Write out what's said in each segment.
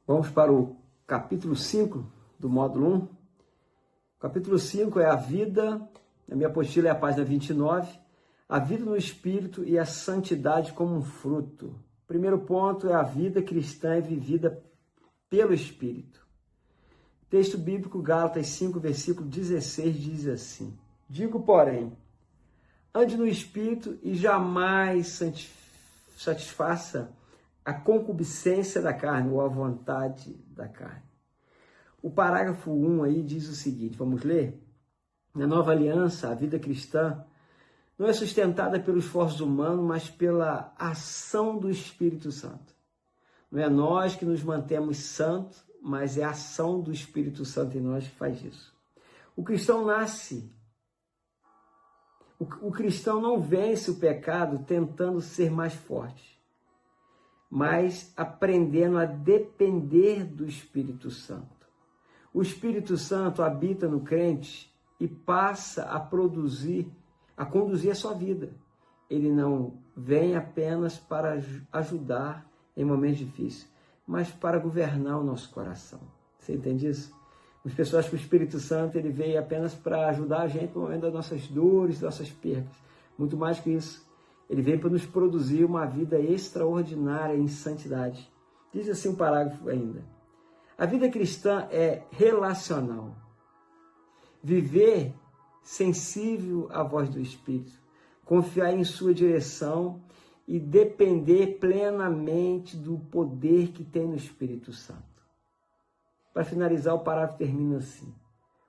Vamos para o capítulo 5 do módulo 1. O capítulo 5 é a vida, a minha apostila é a página 29, a vida no Espírito e a santidade como um fruto. O primeiro ponto é a vida cristã é vivida pelo Espírito. Texto bíblico, Gálatas 5, versículo 16, diz assim: Digo, porém, ande no Espírito e jamais satisfaça a concupiscência da carne ou a vontade da carne. O parágrafo 1 aí diz o seguinte, vamos ler? Na nova aliança, a vida cristã não é sustentada pelos esforços humanos, mas pela ação do Espírito Santo. Não é nós que nos mantemos santos, mas é a ação do Espírito Santo em nós que faz isso. O cristão nasce. O cristão não vence o pecado tentando ser mais forte, mas aprendendo a depender do Espírito Santo. O Espírito Santo habita no crente e passa a conduzir a sua vida. Ele não vem apenas para ajudar em momentos difíceis, mas para governar o nosso coração. Você entende isso? As pessoas acham que o Espírito Santo ele veio apenas para ajudar a gente no momento das nossas dores, das nossas percas. Muito mais que isso. Ele veio para nos produzir uma vida extraordinária em santidade. Diz assim um parágrafo ainda. A vida cristã é relacional. Viver sensível à voz do Espírito, confiar em sua direção e depender plenamente do poder que tem no Espírito Santo. Para finalizar, o parágrafo termina assim.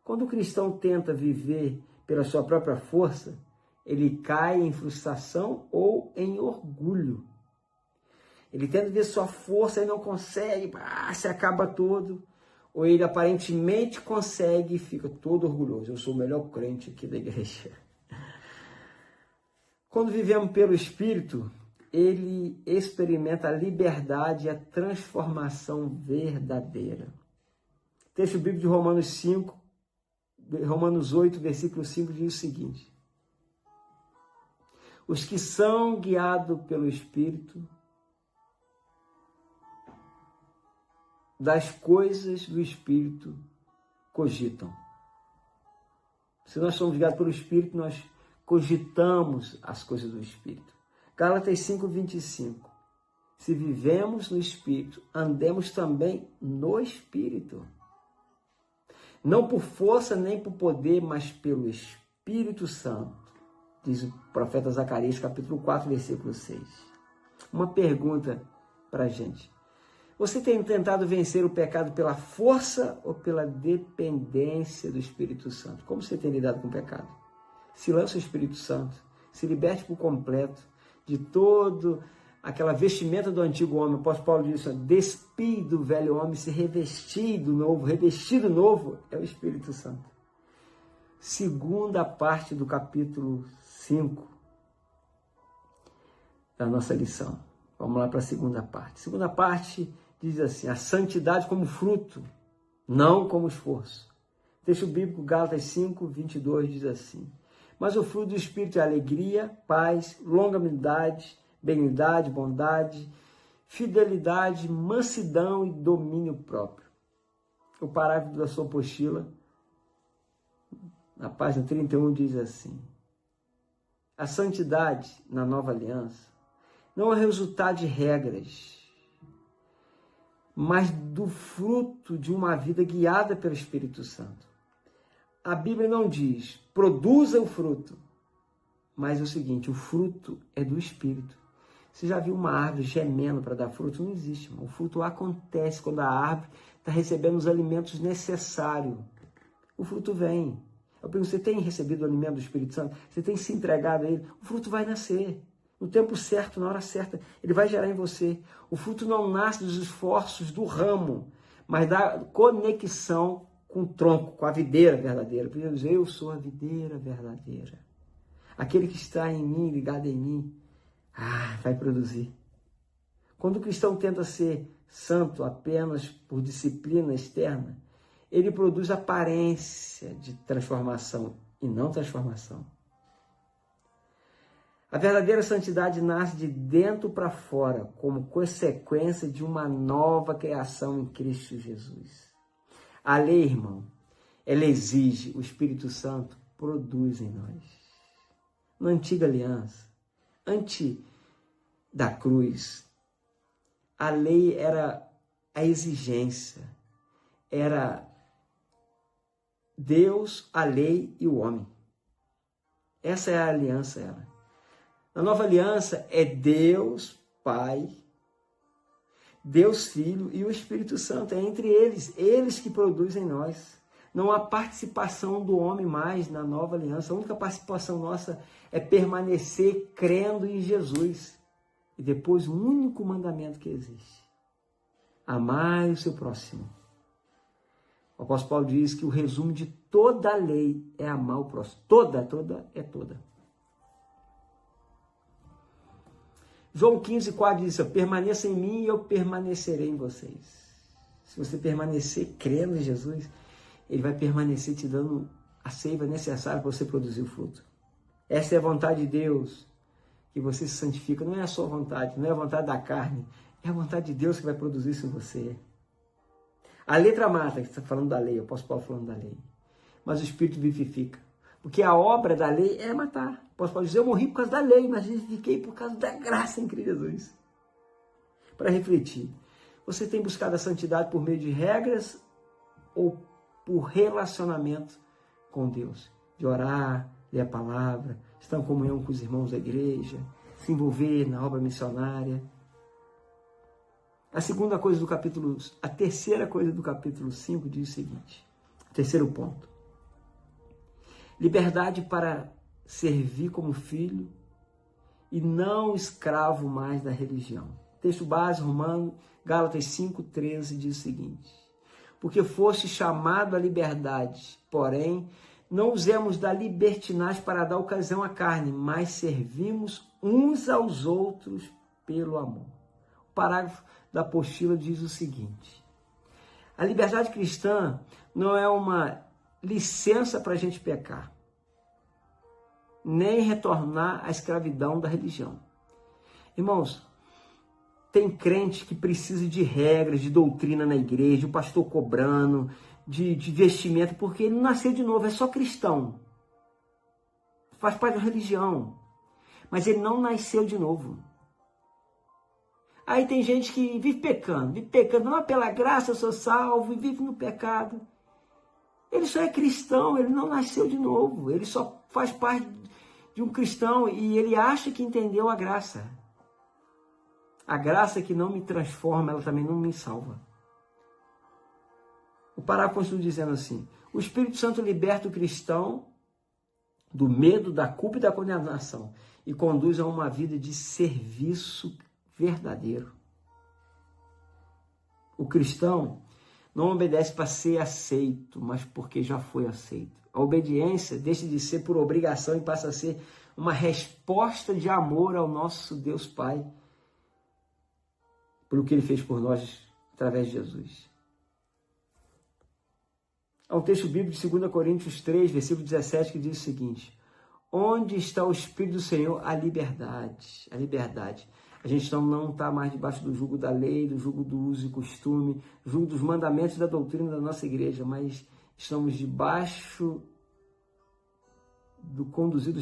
Quando o cristão tenta viver pela sua própria força, ele cai em frustração ou em orgulho. Ele tenta ver sua força e não consegue, se acaba todo. Ou ele aparentemente consegue e fica todo orgulhoso. Eu sou o melhor crente aqui da igreja. Quando vivemos pelo Espírito, ele experimenta a liberdade e a transformação verdadeira. Texto bíblico de Romanos 8, versículo 5 diz o seguinte: Os que são guiados pelo Espírito, das coisas do Espírito cogitam. Se nós somos guiados pelo Espírito, nós cogitamos as coisas do Espírito. Gálatas 5, 25. Se vivemos no Espírito, andemos também no Espírito. Não por força nem por poder, mas pelo Espírito Santo. Diz o profeta Zacarias, capítulo 4, versículo 6. Uma pergunta para a gente. Você tem tentado vencer o pecado pela força ou pela dependência do Espírito Santo? Como você tem lidado com o pecado? Se lança o Espírito Santo, se liberte por completo de todo aquela vestimenta do antigo homem. O apóstolo Paulo diz isso, despir do velho homem, se revestir do novo. Revestir do novo é o Espírito Santo. Segunda parte do capítulo 5 da nossa lição. Vamos lá para a segunda parte. Segunda parte diz assim, a santidade como fruto, não como esforço. Texto bíblico, Gálatas 5, 22 diz assim, mas o fruto do Espírito é alegria, paz, longanimidade, benignidade, bondade, fidelidade, mansidão e domínio próprio. O parágrafo da sua apostila, na página 31, diz assim, a santidade na nova aliança não é resultado de regras, mas do fruto de uma vida guiada pelo Espírito Santo. A Bíblia não diz, produza o fruto, mas é o seguinte, o fruto é do Espírito. Você já viu uma árvore gemendo para dar fruto? Não existe, irmão. O fruto acontece quando a árvore está recebendo os alimentos necessários. O fruto vem. Eu pergunto, você tem recebido o alimento do Espírito Santo? Você tem se entregado a ele? O fruto vai nascer. No tempo certo, na hora certa, ele vai gerar em você. O fruto não nasce dos esforços do ramo, mas da conexão com o tronco, com a videira verdadeira. Por isso, eu sou a videira verdadeira. Aquele que está em mim, ligado em mim, vai produzir. Quando o cristão tenta ser santo apenas por disciplina externa, ele produz aparência de transformação e não transformação. A verdadeira santidade nasce de dentro para fora, como consequência de uma nova criação em Cristo Jesus. A lei, irmão, ela exige, o Espírito Santo produz em nós. Na antiga aliança, antes da cruz, a lei era a exigência, era Deus, a lei e o homem. Essa é a aliança, ela. Na nova aliança é Deus Pai, Deus Filho e o Espírito Santo. É entre eles que produzem em nós. Não há participação do homem mais na nova aliança. A única participação nossa é permanecer crendo em Jesus. E depois o único mandamento que existe: amar o seu próximo. O apóstolo Paulo diz que o resumo de toda a lei é amar o próximo. Toda é toda. João 15,4 diz: permaneça em mim e eu permanecerei em vocês. Se você permanecer crendo em Jesus, Ele vai permanecer te dando a seiva necessária para você produzir o fruto. Essa é a vontade de Deus, que você se santifica. Não é a sua vontade, não é a vontade da carne, é a vontade de Deus que vai produzir isso em você. A letra mata, que está falando da lei, o apóstolo Paulo falando da lei. Mas o Espírito vivifica. Porque a obra da lei é matar. O apóstolo Paulo diz: eu morri por causa da lei, mas vivifiquei por causa da graça em Cristo Jesus. Para refletir, você tem buscado a santidade por meio de regras ou por relacionamento com Deus? De orar, ler a palavra, estar em comunhão com os irmãos da igreja, se envolver na obra missionária. A terceira coisa do capítulo 5 diz o seguinte, terceiro ponto: liberdade para servir como filho e não escravo mais da religião. Texto base, Gálatas 5,13 diz o seguinte: porque foste chamado à liberdade, porém, não usemos da libertinagem para dar ocasião à carne, mas servimos uns aos outros pelo amor. O parágrafo da apostila diz o seguinte: a liberdade cristã não é uma licença para a gente pecar, nem retornar à escravidão da religião. Irmãos, tem crente que precisa de regras, de doutrina na igreja, o pastor cobrando, de vestimento, porque ele não nasceu de novo, é só cristão. Faz parte da religião, mas ele não nasceu de novo. Aí tem gente que vive pecando, não, pela graça eu sou salvo, e vive no pecado. Ele só é cristão, ele não nasceu de novo, ele só faz parte de um cristão e ele acha que entendeu a graça. A graça que não me transforma, ela também não me salva. O parágrafo continua dizendo assim: o Espírito Santo liberta o cristão do medo, da culpa e da condenação e conduz a uma vida de serviço verdadeiro. O cristão não obedece para ser aceito, mas porque já foi aceito. A obediência deixa de ser por obrigação e passa a ser uma resposta de amor ao nosso Deus Pai, pelo que Ele fez por nós através de Jesus. Há um texto bíblico de 2 Coríntios 3, versículo 17, que diz o seguinte: onde está o Espírito do Senhor? A liberdade. A liberdade. A gente não está mais debaixo do jugo da lei, do jugo do uso e costume, do jugo dos mandamentos da doutrina da nossa igreja, mas estamos debaixo do conduzido